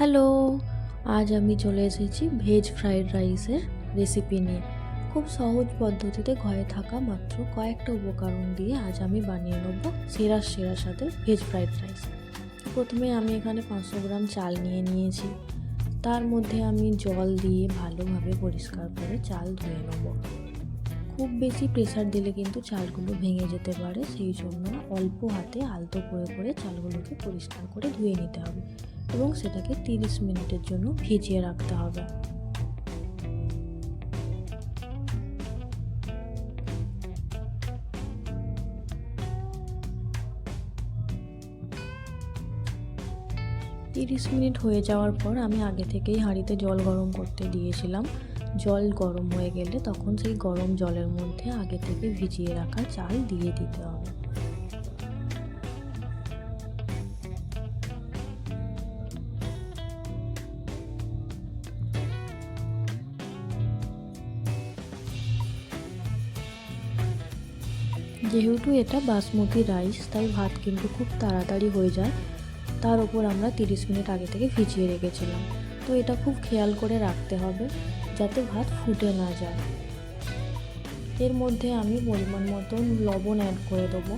Hello, আজ আমি চলে এসেছি ভেজ ফ্রাইড রাইসের রেসিপি নিয়ে। খুব সহজ পদ্ধতিতে ঘরে থাকা মাত্র কয়েকটা উপকরণ দিয়ে আজ আমি বানিয়ে নেব সেরা স্বাদের ভেজ ফ্রাইড রাইস। প্রথমে আমি এখানে 500 গ্রাম চাল নিয়েছি। তার মধ্যে আমি জল দিয়ে ভালোভাবে পরিষ্কার করে চাল ধুয়ে নেব। খুব বেশি প্রেসার দিলে কিন্তু চালগুলো ভেঙে যেতে পারে, সেই জন্য অল্প হাতে আলতো করে চালগুলোকে পরিষ্কার করে ধুয়ে নিতে হবে এবং সেটাকে 30 মিনিটের জন্য ভিজিয়ে রাখতে হবে। তিরিশ মিনিট হয়ে যাওয়ার পর আমি আগে থেকেই হাঁড়িতে জল গরম করতে দিয়েছিলাম। জল গরম হয়ে গেলে তখন সেই গরম জলের মধ্যে আগে থেকে ভিজিয়ে রাখা চাল দিয়ে দিতে হবে। যেহেতু এটা বাসমতি রাইস, তাই ভাত কিন্তু খুব তাড়াতাড়ি হয়ে যায়। তার উপর আমরা 30 মিনিট আগে থেকে ভিজিয়ে রেখেছিলাম, তো এটা খুব খেয়াল করে রাখতে হবে যাতে ভাত ফুটে না যায়। এর মধ্যে আমি পরিমাণ মতন লবণ অ্যাড করে দেবো।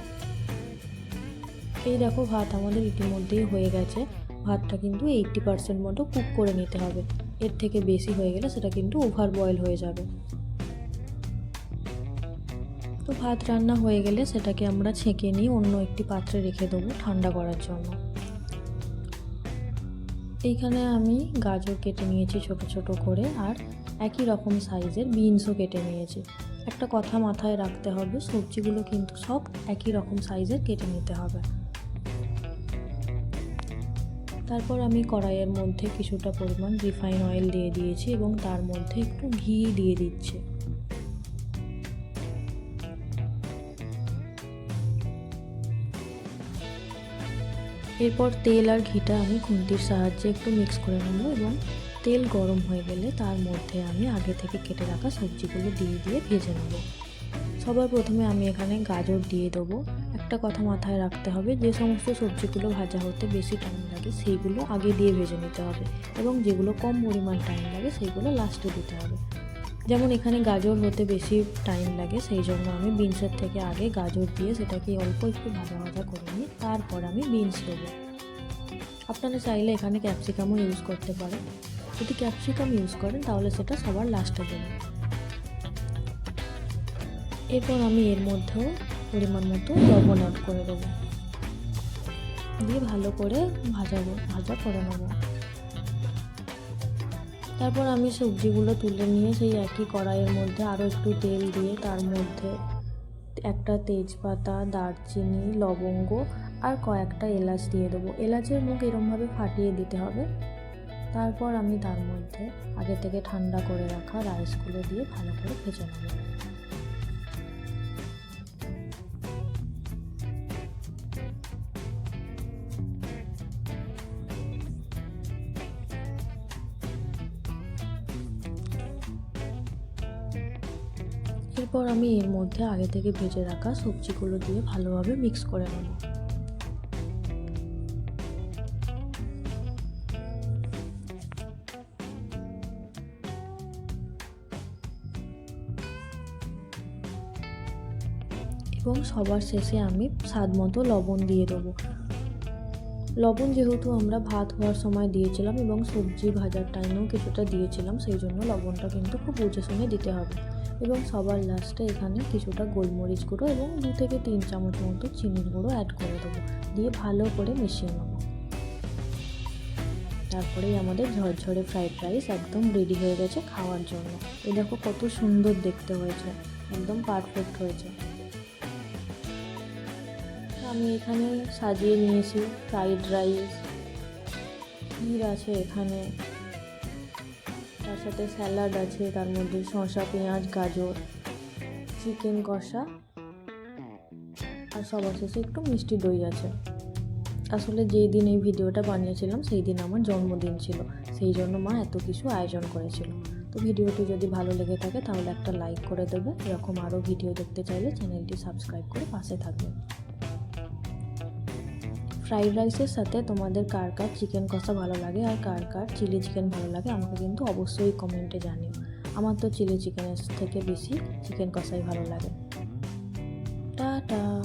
এই দেখো, ভাত আমাদের ইতিমধ্যেই হয়ে গেছে। ভাতটা কিন্তু 80% মতো কুক করে নিতে হবে, এর থেকে বেশি হয়ে গেলে সেটা কিন্তু ওভার বয়েল হয়ে যাবে। তো ভাত রান্না হয়ে গেলে সেটাকে আমরা ছেঁকে নিয়ে অন্য একটি পাত্রে রেখে দেবো ঠান্ডা করার জন্য। এইখানে আমি গাজর কেটে নিয়েছি ছোট ছোট করে, আর একই রকম সাইজের বিনসও কেটে নিয়েছি। একটা কথা মাথায় রাখতে হবে, সবজিগুলো কিন্তু সব একই রকম সাইজের কেটে নিতে হবে। তারপর আমি কড়াইয়ের মধ্যে কিছুটা পরিমাণ রিফাইন অয়েল দিয়ে দিয়েছি এবং তার মধ্যে একটু ঘি দিয়ে দিচ্ছি। এরপর তেল আর ঘিটা আমি খুন্তির সাহায্যে একটু মিক্স করে নেব এবং তেল গরম হয়ে গেলে তার মধ্যে আমি আগে থেকে কেটে রাখা সবজিগুলো দিয়ে ভেজে নেব। সবার প্রথমে আমি এখানে গাজর দিয়ে দেবো। একটা কথা মাথায় রাখতে হবে, যে সমস্ত সবজিগুলো ভাজা হতে বেশি টাইম লাগে সেইগুলো আগে দিয়ে ভেজে নিতে হবে এবং যেগুলো কম পরিমাণ টাইম লাগে সেইগুলো লাস্টে দিতে হবে। যেমন এখানে গাজর হতে বেশি টাইম লাগে, সেই জন্য আমি বিনসের থেকে আগে গাজর দিয়ে সেটাকে অল্প একটু ভাজা করে নিই, তারপর আমি বিনস দেবো। আপনারা চাইলে এখানে ক্যাপসিকামও ইউজ করতে পারেন। যদি ক্যাপসিকাম ইউজ করেন তাহলে সেটা সবার লাস্টে দেবেন। এরপর আমি এর মধ্যেও পরিমাণ মতো লবণ অ্যাড করে দেবো, দিয়ে ভালো করে ভাজা করে নেব। তারপর আমি সবজিগুলো তুলে নিয়ে সেই একই কড়াইয়ের মধ্যে আরও একটু তেল দিয়ে তার মধ্যে একটা তেজপাতা, দারচিনি, লবঙ্গ আর কয়েকটা এলাচ দিয়ে দেবো। এলাচের মুখ এরমভাবে ফাটিয়ে দিতে হবে। তারপর আমি তার মধ্যে আগে থেকে ঠান্ডা করে রাখা রাইসগুলো দিয়ে ভালো করে ভেজে নেব। এরপর আমি এর মধ্যে আগে থেকে ভেজে রাখা সবজিগুলো দিয়ে ভালোভাবে মিক্স করে নেব। এবং সবার শেষে আমি স্বাদ মতো লবণ দিয়ে দেবো। লবণ যেহেতু আমরা ভাত হওয়ার সময় দিয়েছিলাম এবং সবজি ভাজার টাইমেও কিছুটা দিয়েছিলাম, সেই জন্য লবণটা কিন্তু খুব বুঝে শুনে দিতে হবে। এবং সবার লাস্টে এখানে কিছুটা গোলমরিচ গুঁড়ো এবং 2 থেকে 3 চামচ মতো চিনির গুঁড়ো অ্যাড করে দেবো, দিয়ে ভালো করে মিশিয়ে নেব। তারপরেই আমাদের ঝরঝরে ফ্রাইড রাইস একদম রেডি হয়ে গেছে খাওয়ার জন্য। এই দেখো কত সুন্দর দেখতে হয়েছে, একদম পারফেক্ট হয়েছে। আমি এখানে সাজিয়ে নিয়েছি ফ্রাইড রাইস, ক্ষীর আছে এখানে, তার সাথে স্যালাড আছে, তার মধ্যে শসা, পেঁয়াজ, গাজর, চিকেন কষা আর সবার শেষে একটু মিষ্টি দই আছে। আসলে যেই দিন এই ভিডিওটা বানিয়েছিলাম সেই দিন আমার জন্মদিন ছিল, সেই জন্য মা এত কিছু আয়োজন করেছিল। তো ভিডিওটি যদি ভালো লেগে থাকে তাহলে একটা লাইক করে দেবে। এরকম আরও ভিডিও দেখতে চাইলে চ্যানেলটি সাবস্ক্রাইব করে পাশে থাকবেন। ফ্রাইড রাইসের সাথে তোমাদের কার কার চিকেন কষা ভালো লাগে আর কার কার চিলি চিকেন ভালো লাগে আমাকে কিন্তু অবশ্যই কমেন্টে জানিও। আমার তো চিলি চিকেনের থেকে বেশি চিকেন কষাই ভালো লাগে। টাটা।